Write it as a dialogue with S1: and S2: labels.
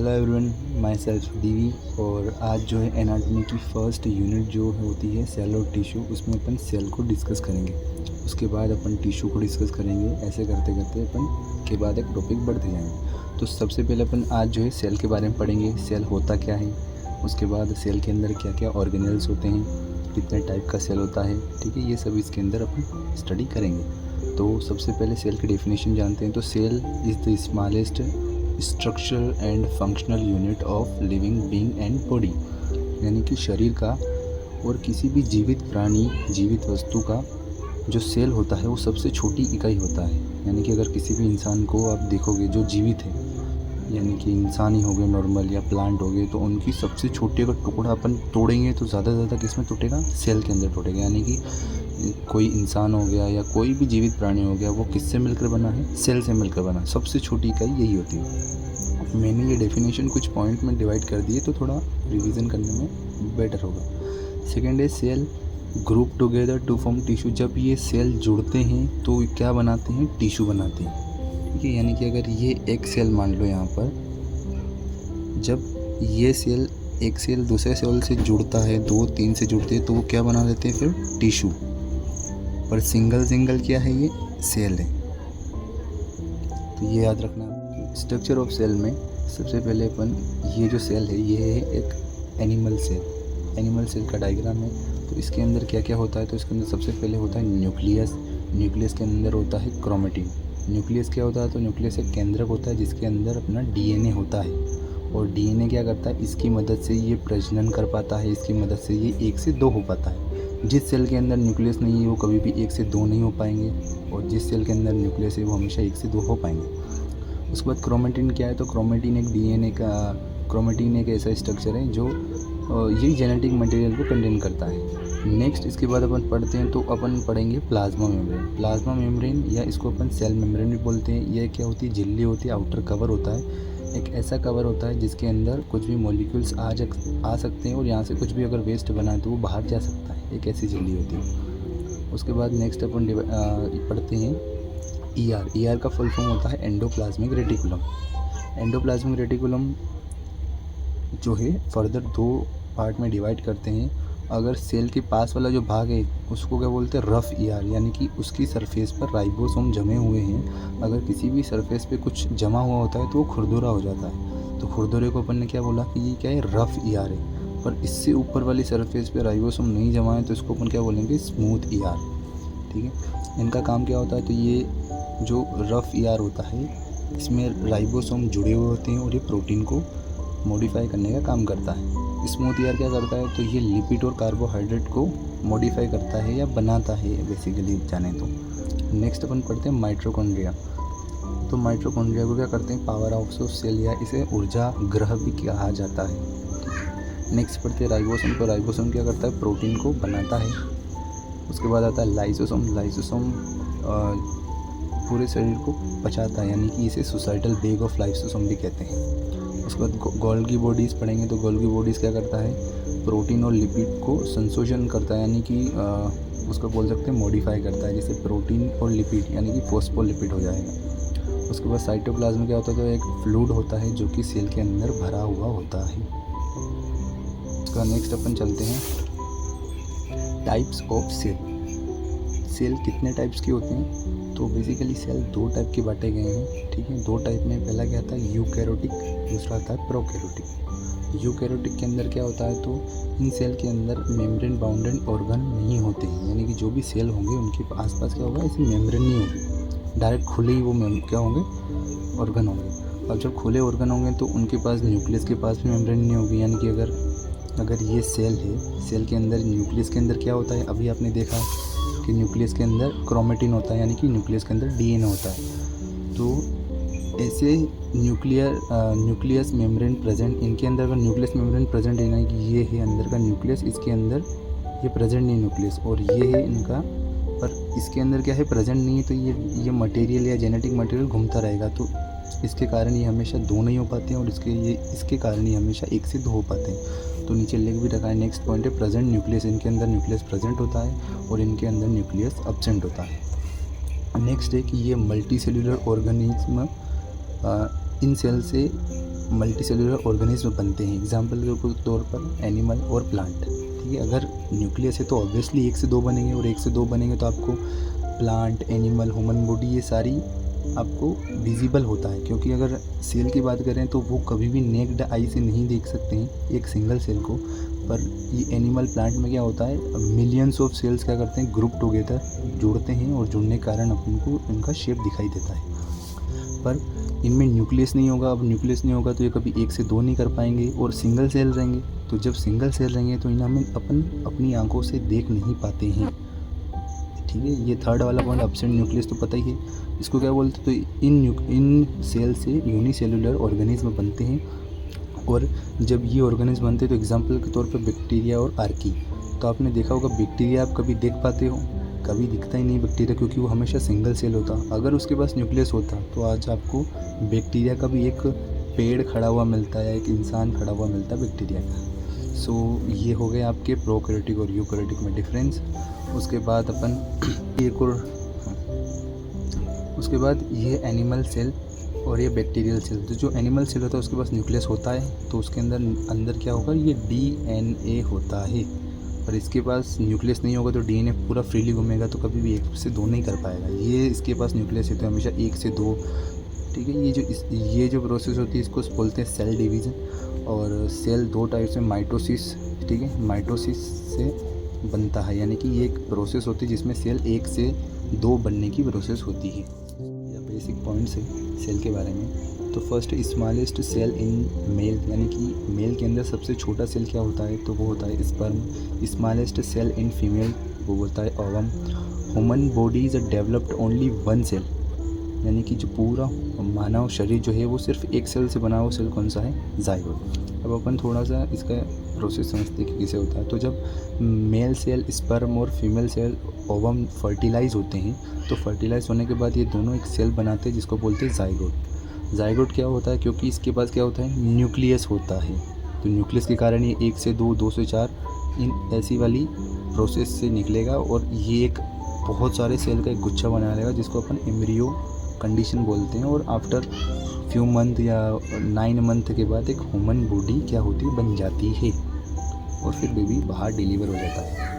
S1: Hello everyone, myself DV. और आज जो है एनाटॉमी की फर्स्ट यूनिट जो होती है सेल और टिश्यू, उसमें अपन सेल को डिस्कस करेंगे। उसके बाद अपन टिश्यू को डिस्कस करेंगे। ऐसे करते करते अपन के बाद एक टॉपिक बढ़ते जाएंगे। तो सबसे पहले अपन आज जो है सेल के बारे में पढ़ेंगे। सेल होता क्या है, उसके बाद सेल के अंदर क्या क्या ऑर्गेनेल्स होते हैं, कितने टाइप का सेल होता है, ठीक है। ये सब इसके अंदर अपन स्टडी करेंगे। तो सबसे पहले सेल की डेफिनेशन जानते हैं। तो cell is the smallest structural and functional unit of living being and body, यानी कि शरीर का और किसी भी जीवित प्राणी, जीवित वस्तु का जो सेल होता है वो सबसे छोटी इकाई होता है। यानी कि अगर किसी भी इंसान को आप देखोगे जो जीवित है, यानी कि इंसान ही हो गए नॉर्मल या प्लांट हो गए, तो उनकी सबसे छोटी अगर टुकड़ा अपन तोड़ेंगे तो ज़्यादा से ज़्यादा किस में टूटेगा, सेल के अंदर टूटेगा। यानी कि कोई इंसान हो गया या कोई भी जीवित प्राणी हो गया, वो किससे मिलकर बना है, सेल से मिलकर बना। सबसे छोटी इकाई यही होती है। मैंने ये डेफिनेशन कुछ पॉइंट में डिवाइड कर दिए तो थोड़ा रिवीजन करने में बेटर होगा। सेकेंड है cell group together to form tissue. जब ये सेल जुड़ते हैं तो क्या बनाते हैं, टिश्यू बनाते हैं, ठीक है। यानी कि अगर ये एक सेल मान लो यहाँ पर, जब ये सेल एक सेल दूसरे सेल से जुड़ता है, 2-3 से जुड़ते हैं, तो वो क्या बना देते हैं फिर, टिश्यू। पर सिंगल सिंगल क्या है, ये सेल है। तो ये याद रखना। स्ट्रक्चर ऑफ सेल में सबसे पहले अपन, ये जो सेल है ये है एक एनिमल सेल। एनिमल सेल का डायग्राम है। तो इसके अंदर क्या क्या होता है, तो इसके अंदर सबसे पहले होता है न्यूक्लियस। न्यूक्लियस के अंदर होता है क्रोमेटिन। न्यूक्लियस क्या होता है, तो न्यूक्लियस एक केंद्रक होता है जिसके अंदर अपना डीएनए होता है। और डीएनए क्या करता है, इसकी मदद से ये प्रजनन कर पाता है, इसकी मदद से ये 1 से 2 हो पाता है। जिस सेल के अंदर न्यूक्लियस नहीं है वो कभी भी 1 से 2 नहीं हो पाएंगे, और जिस सेल के अंदर न्यूक्लियस है वो हमेशा 1 से 2 हो पाएंगे। उसके बाद क्रोमेटिन क्या है, तो क्रोमेटिन एक डीएनए का, क्रोमेटिन एक ऐसा स्ट्रक्चर है जो ये जेनेटिक मटेरियल को कंटेन करता है। नेक्स्ट इसके बाद अपन पढ़ते हैं, तो अपन पढ़ेंगे प्लाज्मा मेम्ब्रेन। प्लाज्मा मेम्ब्रेन या इसको अपन सेल मेम्ब्रेन भी बोलते हैं। यह क्या होती है, झिल्ली होती है, आउटर कवर होता है। एक ऐसा कवर होता है जिसके अंदर कुछ भी मॉलिक्यूल्स आ सकते हैं, और यहाँ से कुछ भी अगर वेस्ट बना है तो वो बाहर जा सकता है। एक ऐसी झिल्ली होती है। उसके बाद नेक्स्ट अपन पढ़ते हैं ईआर। ईआर का फुल फॉर्म होता है एंडोप्लाज्मिक रेटिकुलम। एंडोप्लाज्मिक रेटिकुलम जो है फर्दर 2 पार्ट में डिवाइड करते हैं। अगर सेल के पास वाला जो भाग है उसको क्या बोलते हैं, रफ ईआर, यानी कि उसकी सरफेस पर राइबोसोम जमे हुए हैं। अगर किसी भी सरफेस पे कुछ जमा हुआ होता है तो वो खुरदुरा हो जाता है। तो खुरदुरे को अपन ने क्या बोला कि ये क्या है, रफ ईआर है। पर इससे ऊपर वाली सरफेस पे राइबोसोम नहीं जमा है तो इसको अपन क्या बोलेंगे, स्मूथ ईआर, ठीक है। इनका काम क्या होता है, तो ये जो रफ ईआर होता है इसमें राइबोसोम जुड़े हुए होते हैं और ये प्रोटीन को मॉडिफाई करने का काम करता है। स्मूथ ईआर क्या करता है, तो ये लिपिड और कार्बोहाइड्रेट को मॉडिफाई करता है या बनाता है बेसिकली जाने तो। नेक्स्ट अपन पढ़ते हैं माइटोकॉन्ड्रिया। तो माइटोकॉन्ड्रिया को क्या करते हैं, पावर हाउस ऑफ सेल, या इसे ऊर्जा ग्रह भी कहा जाता है। नेक्स्ट पढ़ते हैं राइबोसोम। तो राइबोसोम क्या करता है, प्रोटीन को बनाता है। उसके बाद आता है लाइसोसोम। लाइसोसोम पूरे शरीर को पचाता है, यानी कि इसे सोसाइटल बैग ऑफ लाइसोसोम भी कहते हैं। उसके बाद गोल्गी बॉडीज़ पढ़ेंगे। तो गोल्गी बॉडीज़ क्या करता है, प्रोटीन और लिपिड को संशोधन करता है, यानी कि उसको बोल सकते हैं मॉडिफाई करता है, जैसे प्रोटीन और लिपिड यानी कि फॉस्फोलिपिड हो जाएगा। उसके बाद साइटोप्लाज्म में क्या होता है, तो एक फ्लूइड होता है जो कि सेल के अंदर भरा हुआ होता है। उसका नेक्स्ट अपन चलते हैं टाइप्स ऑफ सेल। सेल कितने टाइप्स के होते हैं, तो बेसिकली सेल 2 टाइप के बांटे गए हैं, ठीक है। 2 टाइप में पहला क्या आता है, यूकैरियोटिक, दूसरा आता है प्रोकैरियोटिक। यूकैरियोटिक के अंदर क्या होता है, तो इन सेल के अंदर मेम्ब्रेन बाउंडेड ऑर्गन नहीं होते हैं, यानी कि जो भी सेल होंगे उनके आसपास क्या होगा, ऐसी मेम्ब्रेन नहीं होगी, डायरेक्ट खुले ही वो क्या होंगे, ऑर्गन होंगे। अब जब खुले ऑर्गन होंगे तो उनके पास, न्यूक्लियस के पास भी मेम्ब्रेन नहीं होगी। यानी कि अगर ये सेल है, सेल के अंदर न्यूक्लियस के अंदर क्या होता है, अभी आपने देखा कि न्यूक्लियस के अंदर क्रोमेटिन होता है, यानी कि न्यूक्लियस के अंदर डीएनए होता है। तो ऐसे न्यूक्लियस मेम्ब्रेन प्रेजेंट, इनके अंदर अगर न्यूक्लियस मेम्ब्रेन प्रेजेंट है, यानी कि ये है अंदर का न्यूक्लियस, इसके अंदर ये प्रेजेंट नहीं न्यूक्लियस, और ये है इनका, पर इसके अंदर क्या है, प्रेजेंट नहीं है, तो ये मटेरियल या जेनेटिक मटेरियल घूमता रहेगा। तो इसके कारण ये हमेशा 2 नहीं हो पाते हैं, और इसके कारण ये हमेशा 1 से 2 हो पाते हैं। तो नीचे लिख भी रखा है। नेक्स्ट पॉइंट है प्रेजेंट न्यूक्लियस। इनके अंदर न्यूक्लियस प्रेजेंट होता है और इनके अंदर न्यूक्लियस एब्सेंट होता है। नेक्स्ट है कि ये मल्टी सेल्यूलर ऑर्गेनिज्म इन सेल से मल्टी सेलुलर ऑर्गेनिज्म बनते हैं। एग्जाम्पल के तौर पर एनिमल और प्लांट, ठीक है। अगर न्यूक्लियस है तो ऑब्वियसली 1 से 2 बनेंगे, और 1 से 2 बनेंगे तो आपको प्लांट, एनिमल, ह्यूमन बॉडी ये सारी आपको विजिबल होता है। क्योंकि अगर सेल की बात करें तो वो कभी भी नेक्ड आई से नहीं देख सकते हैं एक सिंगल सेल को। पर ये एनिमल, प्लांट में क्या होता है, मिलियंस ऑफ सेल्स क्या करते हैं, ग्रुप टुगेदर जुड़ते हैं, और जुड़ने के कारण अपन को इनका शेप दिखाई देता है। पर इनमें न्यूक्लियस नहीं होगा। अब न्यूक्लियस नहीं होगा तो ये कभी 1 से 2 नहीं कर पाएंगे, और सिंगल सेल रहेंगे। तो जब सिंगल सेल रहेंगे तो इन्हें हम अपन अपनी आंखों से देख नहीं पाते हैं, ठीक है। ये थर्ड वाला पॉइंट, एब्सेंट न्यूक्लियस, तो पता ही है इसको क्या बोलते हैं। तो इन सेल से यूनिसेलुलर ऑर्गेनिज्म बनते हैं, और जब ये ऑर्गेनिज्म बनते हैं तो एग्जांपल के तौर पे बैक्टीरिया और आर्की। तो आपने देखा होगा बैक्टीरिया आप कभी देख पाते हो, कभी दिखता ही नहीं बैक्टीरिया, क्योंकि वो हमेशा सिंगल सेल होता। अगर उसके पास न्यूक्लियस होता तो आज आपको बैक्टीरिया का भी एक पेड़ खड़ा हुआ मिलता है, एक इंसान खड़ा हुआ मिलता है बैक्टीरिया का। सो ये हो गए आपके प्रोकैरियोटिक और यूकैरियोटिक में डिफरेंस। उसके बाद अपन एक और, उसके बाद ये एनिमल सेल और ये बैक्टीरियल सेल। तो जो एनिमल सेल होता है उसके पास न्यूक्लियस होता है, तो उसके अंदर क्या होगा, ये DNA होता है। और इसके पास न्यूक्लियस नहीं होगा तो DNA पूरा फ्रीली घूमेगा, तो कभी भी 1 से 2 नहीं कर पाएगा। ये इसके पास न्यूक्लियस है तो हमेशा 1 से 2, ठीक है। ये जो प्रोसेस होती है इसको बोलते हैं सेल डिवीज़न। और सेल 2 टाइप से, माइटोसिस, ठीक है, माइटोसिस से बनता है, यानी कि ये एक प्रोसेस होती है जिसमें सेल 1 से 2 बनने की प्रोसेस होती है। या बेसिक पॉइंट्स है सेल के बारे में। तो first, smallest cell in male, यानी कि मेल के अंदर सबसे छोटा सेल क्या होता है, तो वो होता है sperm. Smallest cell in female, वो होता है ovum. Human body is developed only 1 cell, यानी कि जो पूरा मानव शरीर जो है वो सिर्फ 1 सेल से बना हुआ सेल कौन सा है, जाइगोट। अब अपन थोड़ा सा इसका प्रोसेस समझते हैं कि कैसे होता है। तो जब मेल सेल, स्पर्म और फीमेल सेल ओवम फर्टिलाइज होते हैं, तो फर्टिलाइज होने के बाद ये दोनों एक सेल बनाते हैं जिसको बोलते हैं जाइगोट। जाइगोट क्या होता है, क्योंकि इसके पास क्या होता है, न्यूक्लियस होता है। तो न्यूक्लियस के कारण ये 1 से 2, 2 से 4 इन ऐसी वाली प्रोसेस से निकलेगा, और ये एक बहुत सारे सेल का एक गुच्छा बना लेगा जिसको अपन एम्ब्रियो कंडीशन बोलते हैं। और आफ्टर फ्यू मंथ या 9 मंथ के बाद एक ह्यूमन बॉडी क्या होती है, बन जाती है, और फिर बेबी बाहर डिलीवर हो जाता है।